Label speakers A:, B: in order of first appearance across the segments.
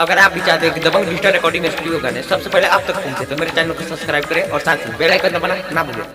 A: अगर आप भी चाहते हैं कि दबंग डिजिटल रिकॉर्डिंग स्टूडियो गाने सबसे पहले आप तक पहुंचे तो मेरे चैनल को सब्सक्राइब करें और साथ ही बेल आइकन दबाना ना भूलें।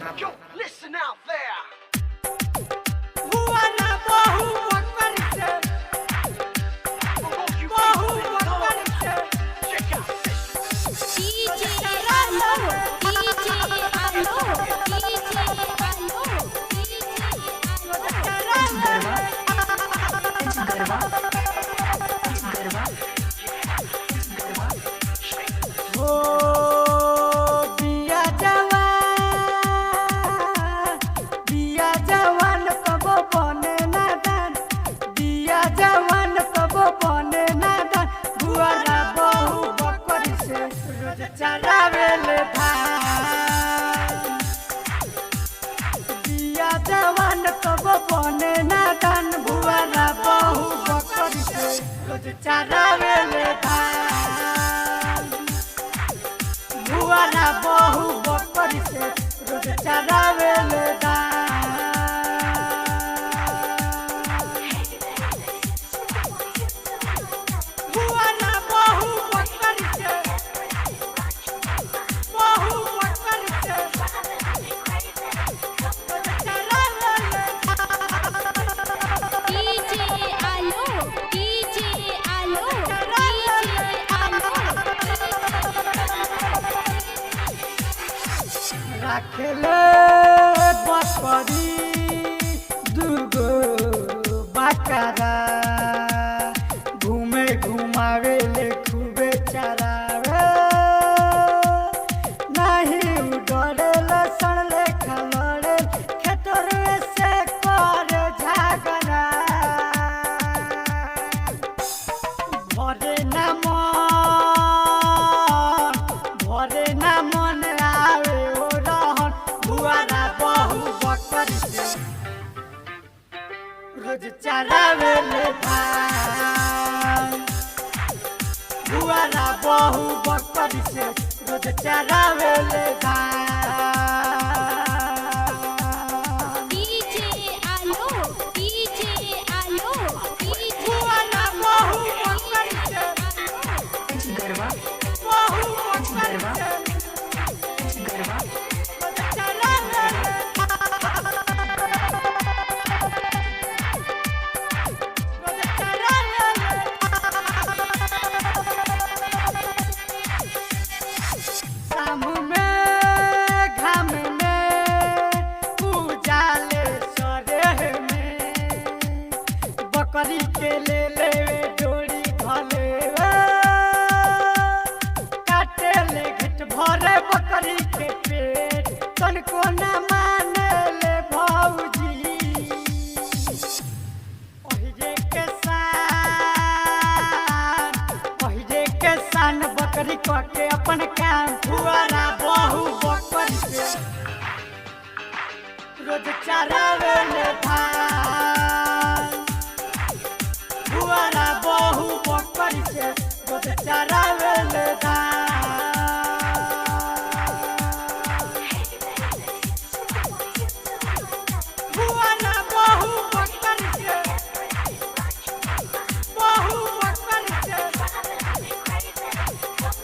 B: जवान कब बने नादान भुआरा बहु बकरी से रोज चरावेले धान। भुआरा बहु बकरी से रोज चरावेले धान। भुआरा बहु बकरी से राखेले बकरी दुगो बकरा घूमे घुमावेले खूबे चरावे नहीं डरेले सड़ले खलड़े खेतरे से करे झगड़ा भरे ना मन आवे ओ रहन भुआरा बहु बकरी से रोज चरावेले धान। भुआरा बहु बकरी से रोज चरावेले धान। भुआरा बहु बकरी से बकरी के ले डोरी भले काटे ले घट भरे बकरी के पेट तनको न माने ले भौजी। ओहिरे के सान बकरी के अपन काम भुआरा बहु बकरी से रोज चरावेले धान। भुआरा बहु बकरी से रोज चरावेले धान। भुआरा बहु बकरी से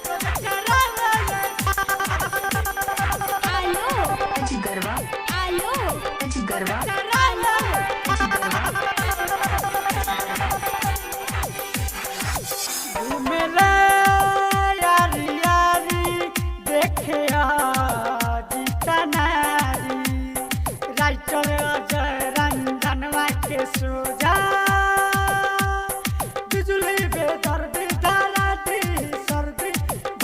B: रोज चरावेले घूमेले यारी यारी देखे जीता नारी राइटर अजय रंजनवा के सोजा बिजुली बेदर्दी दारादी सर्दी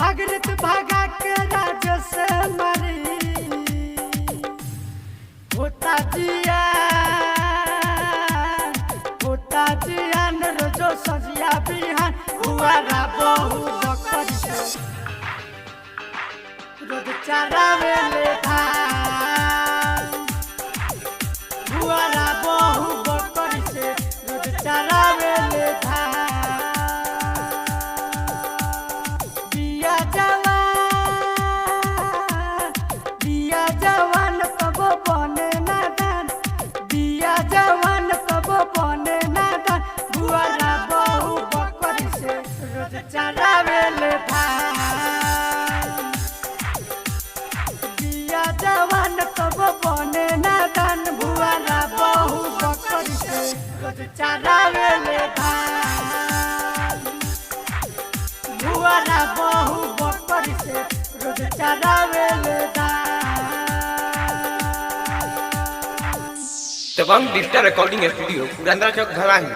B: भागरित भागा के राज से मरी होता जियान रोजो सजिया बिहान भुआरा बहु बकरी से रोज चरावेले धान। भुआरा बहु बकरी से रोज चरावेले धान। बिया जवान कब बने नादान। बिया जवान कब बने नादान। भुआरा बहु बकरी से रोज चरा चरावेले धान दिया जवान तब बने नादान भुआरा बहु बकरी से रोज चरावेले धान भुआरा बहु बकरी से रोज चरावेले धान।
A: तब हम डिजिटल रिकॉर्डिंग स्टूडियो पुरंदर चौक धराही।